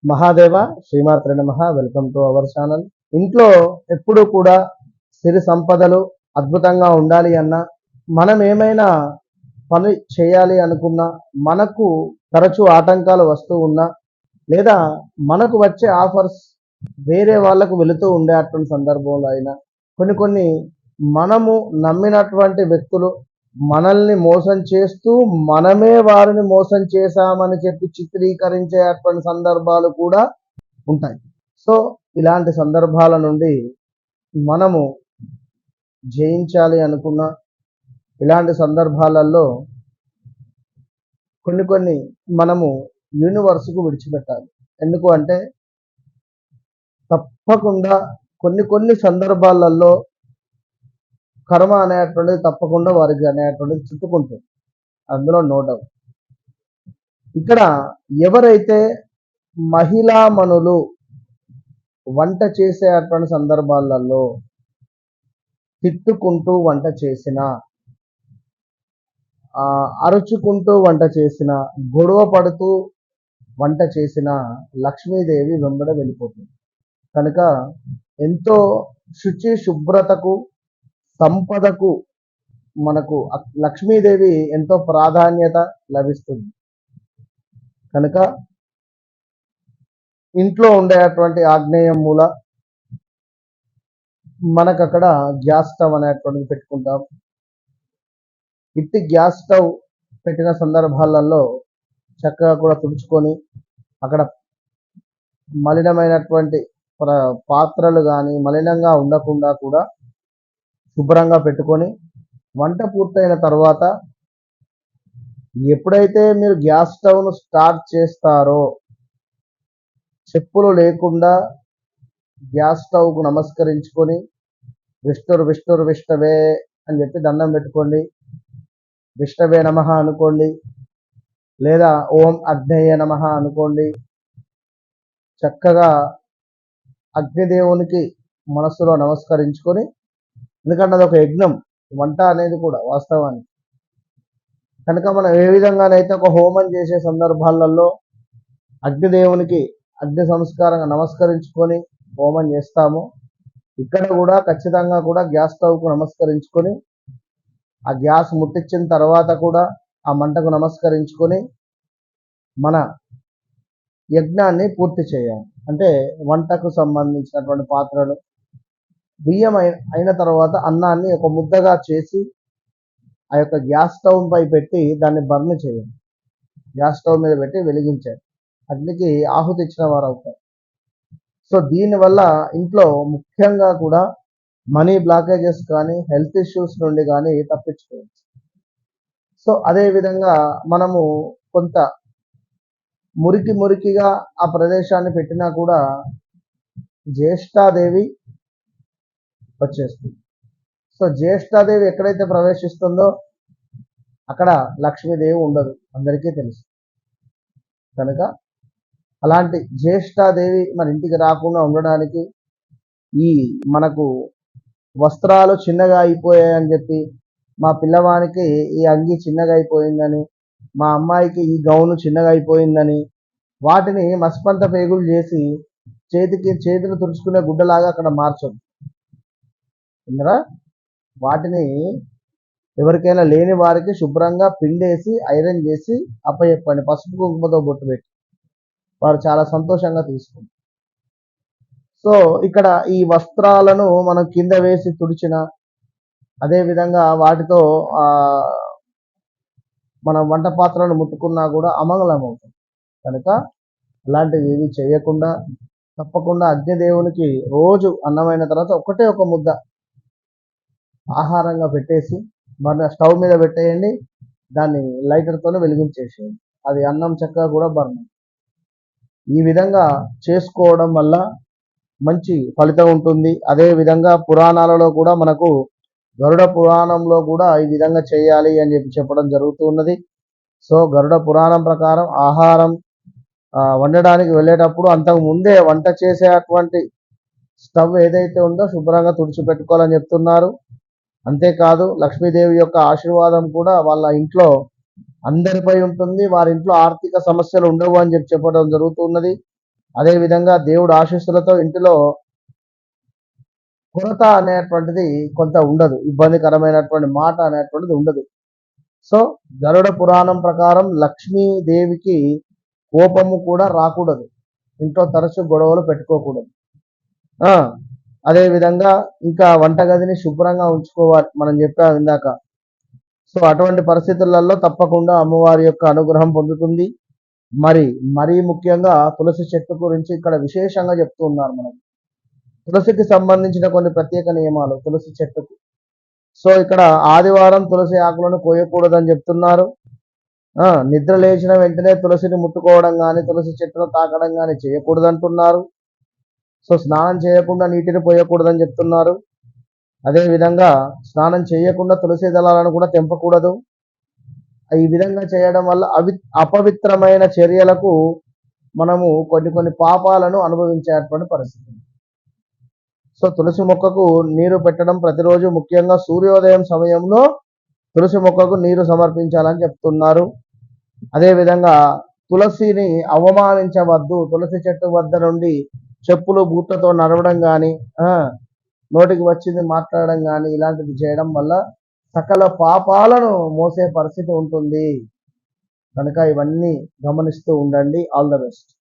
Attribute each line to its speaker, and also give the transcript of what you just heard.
Speaker 1: మహాదేవ శ్రీమాత్రే నమః. Welcome to our channel. ఇంట్లో ఎప్పుడు కూడా సిరి సంపదలు అద్భుతంగా ఉండాలి అన్నా, మనం ఏమైనా పని చేయాలి అనుకున్నా, మనకు తరచూ ఆటంకాలు వస్తూ ఉన్నా, లేదా మనకు వచ్చే ఆఫర్స్ వేరే వాళ్ళకు వెళుతూ ఉండేటువంటి సందర్భంలో అయినా, కొన్ని మనము నమ్మినటువంటి వ్యక్తులు మనల్ని మోసం చేస్తూ మనమే వారిని మోసం చేశామని చెప్పి చిత్రీకరించేటువంటి సందర్భాలు కూడా ఉంటాయి. సో ఇలాంటి సందర్భాల నుండి మనము జయించాలి అనుకున్న ఇలాంటి సందర్భాలలో కొన్ని మనము యూనివర్స్కు విడిచిపెట్టాలి. ఎందుకు అంటే తప్పకుండా కొన్ని సందర్భాలలో కర్మ అనేటువంటిది తప్పకుండా వారికి అనేటువంటిది చుట్టుకుంటుంది. అందులో నో డౌట్. ఇక్కడ ఎవరైతే మహిళామణులు వంట చేసేటువంటి సందర్భాలలో తిట్టుకుంటూ వంట చేసిన, అరుచుకుంటూ వంట చేసిన, గొడవ పడుతూ వంట చేసిన లక్ష్మీదేవి వెంబడ వెళ్ళిపోతుంది. కనుక ఎంతో శుచి శుభ్రతకు సంపదకు మనకు లక్ష్మీదేవి ఎంతో ప్రాధాన్యత లభిస్తుంది. కనుక ఇంట్లో ఉండేటువంటి ఆగ్నేయం మూల మనకు అక్కడ గ్యాస్ స్టవ్ అనేటువంటిది పెట్టుకుంటాం. ఇట్టి గ్యాస్ స్టవ్ పెట్టిన సందర్భాలలో చక్కగా కూడా తుడుచుకొని అక్కడ మలినమైనటువంటి పాత్రలు కానీ మలినంగా ఉండకుండా కూడా శుభ్రంగా పెట్టుకొని వంట పూర్తయిన తర్వాత ఎప్పుడైతే మీరు గ్యాస్ స్టవ్ను స్టార్ట్ చేస్తారో చెప్పులు లేకుండా గ్యాస్ స్టవ్కు నమస్కరించుకొని విష్ణువే అని చెప్పి దండం పెట్టుకోండి. విష్ణవే నమః అనుకోండి, లేదా ఓం అగ్నేయ నమః అనుకోండి. చక్కగా అగ్నిదేవునికి మనస్సులో నమస్కరించుకొని, ఎందుకంటే అదొక యజ్ఞం, వంట అనేది కూడా వాస్తవానికి. కనుక మనం ఏ విధంగానైతే ఒక హోమం చేసే సందర్భాలలో అగ్నిదేవునికి అగ్ని సంస్కారంగా నమస్కరించుకొని హోమం చేస్తాము, ఇక్కడ కూడా ఖచ్చితంగా కూడా గ్యాస్ స్టవ్కు నమస్కరించుకొని ఆ గ్యాస్ ముట్టించిన తర్వాత కూడా ఆ మంటకు నమస్కరించుకొని మన యజ్ఞాన్ని పూర్తి చేయాలి. అంటే వంటకు సంబంధించినటువంటి పాత్రలు బియ్యం అయిన తర్వాత అన్నాన్ని ఒక ముద్దగా చేసి ఆ యొక్క గ్యాస్ స్టవ్ పై పెట్టి దాన్ని బర్న్ చేయాలి. గ్యాస్ స్టవ్ మీద పెట్టి వెలిగించాలి. అగ్నికి ఆహుతి ఇచ్చిన వారు అవుతారు. సో దీనివల్ల ఇంట్లో ముఖ్యంగా కూడా మనీ బ్లాకేజెస్ కానీ హెల్త్ ఇష్యూస్ నుండి కానీ తప్పించుకోవచ్చు. సో అదేవిధంగా మనము కొంత మురికిగా ఆ ప్రదేశాన్ని పెట్టినా కూడా జ్యేష్ఠాదేవి వచ్చేస్తుంది. సో జ్యేష్ఠాదేవి ఎక్కడైతే ప్రవేశిస్తుందో అక్కడ లక్ష్మీదేవి ఉండదు, అందరికీ తెలుసు. కనుక అలాంటి జ్యేష్ఠాదేవి మన ఇంటికి రాకుండా ఉండడానికి ఈ మనకు వస్త్రాలు చిన్నగా అయిపోయాయని చెప్పి, మా పిల్లవానికి ఈ అంగి చిన్నగా అయిపోయిందని, మా అమ్మాయికి ఈ గౌను చిన్నగా అయిపోయిందని వాటిని మస్పంత పేగులు చేసి చేతులు తుడుచుకునే గుడ్డలాగా అక్కడ మార్చదు. ఇందులో వాటిని ఎవరికైనా లేని వారికి శుభ్రంగా పిండేసి ఐరన్ చేసి అప్పచెప్పండి, పసుపు కుంకుమతో బొట్టు పెట్టి, వారు చాలా సంతోషంగా తీసుకుంటారు. సో ఇక్కడ ఈ వస్త్రాలను మనం కింద వేసి తుడిచిన, అదేవిధంగా వాటితో మన వంట పాత్రలను ముట్టుకున్నా కూడా అమంగళం అవుతుంది. కనుక అలాంటివి ఏవి చేయకుండా తప్పకుండా అగ్నిదేవునికి రోజు అన్నమైన తర్వాత ఒకటే ఒక ముద్ద ఆహారంగా పెట్టేసి మన స్టవ్ మీద పెట్టేయండి, దాన్ని లైటర్తోనే వెలిగించేసేయండి. అది అన్నం చక్కగా కూడా బర్న్. ఈ విధంగా చేసుకోవడం వల్ల మంచి ఫలితం ఉంటుంది. అదేవిధంగా పురాణాలలో కూడా మనకు గరుడ పురాణంలో కూడా ఈ విధంగా చేయాలి అని చెప్పి చెప్పడం జరుగుతున్నది. సో గరుడ పురాణం ప్రకారం ఆహారం వండడానికి వెళ్ళేటప్పుడు అంతకు ముందే వంట చేసేటువంటి స్టవ్ ఏదైతే ఉందో శుభ్రంగా తుడిచిపెట్టుకోవాలని చెప్తున్నారు. అంతేకాదు లక్ష్మీదేవి యొక్క ఆశీర్వాదం కూడా వాళ్ళ ఇంట్లో అందరిపై ఉంటుంది. వారి ఇంట్లో ఆర్థిక సమస్యలు ఉండవు అని చెప్పడం జరుగుతున్నది. అదే విధంగా దేవుడు ఆశీస్సులతో ఇంటిలో కొరత అనేటువంటిది కొంత ఉండదు, ఇబ్బందికరమైనటువంటి మాట అనేటువంటిది ఉండదు. సో గరుడ పురాణం ప్రకారం లక్ష్మీదేవికి కోపము కూడా రాకూడదు, ఇంట్లో తరచు గొడవలు పెట్టుకోకూడదు. ఆ అదే విధంగా ఇంకా వంటగదిని శుభ్రంగా ఉంచుకోవాలి, మనం చెప్పాం ఇందాక. సో అటువంటి పరిస్థితులలో తప్పకుండా అమ్మవారి యొక్క అనుగ్రహం పొందుతుంది. మరీ ముఖ్యంగా తులసి చెట్టు గురించి ఇక్కడ విశేషంగా చెప్తూ ఉన్నారు మనకి. తులసికి సంబంధించిన కొన్ని ప్రత్యేక నియమాలు తులసి చెట్టుకు. సో ఇక్కడ ఆదివారం తులసి ఆకులను కోయకూడదని చెప్తున్నారు. నిద్ర లేచిన వెంటనే తులసిని ముట్టుకోవడం కానీ తులసి చెట్టును తాకడం కానీ చేయకూడదంటున్నారు. సో స్నానం చేయకుండా నీటిని పోయకూడదని చెప్తున్నారు. అదే విధంగా స్నానం చేయకుండా తులసి దళాలను కూడా తెంపకూడదు. ఈ విధంగా చేయడం వల్ల అపవిత్రమైన చర్యలకు మనము కొన్ని పాపాలను అనుభవించేటువంటి పరిస్థితి. సో తులసి మొక్కకు నీరు పెట్టడం ప్రతిరోజు, ముఖ్యంగా సూర్యోదయం సమయంలో తులసి మొక్కకు నీరు సమర్పించాలని చెప్తున్నారు. అదేవిధంగా తులసిని అవమానించవద్దు. తులసి చెట్టు వద్ద నుండి చెప్పులు బూట్లతో నడవడం కానీ, నోటికి వచ్చింది మాట్లాడడం కానీ ఇలాంటివి చేయడం వల్ల సకల పాపాలను మోసే పరిస్థితి ఉంటుంది. కనుక ఇవన్నీ గమనిస్తూ ఉండండి. All the best.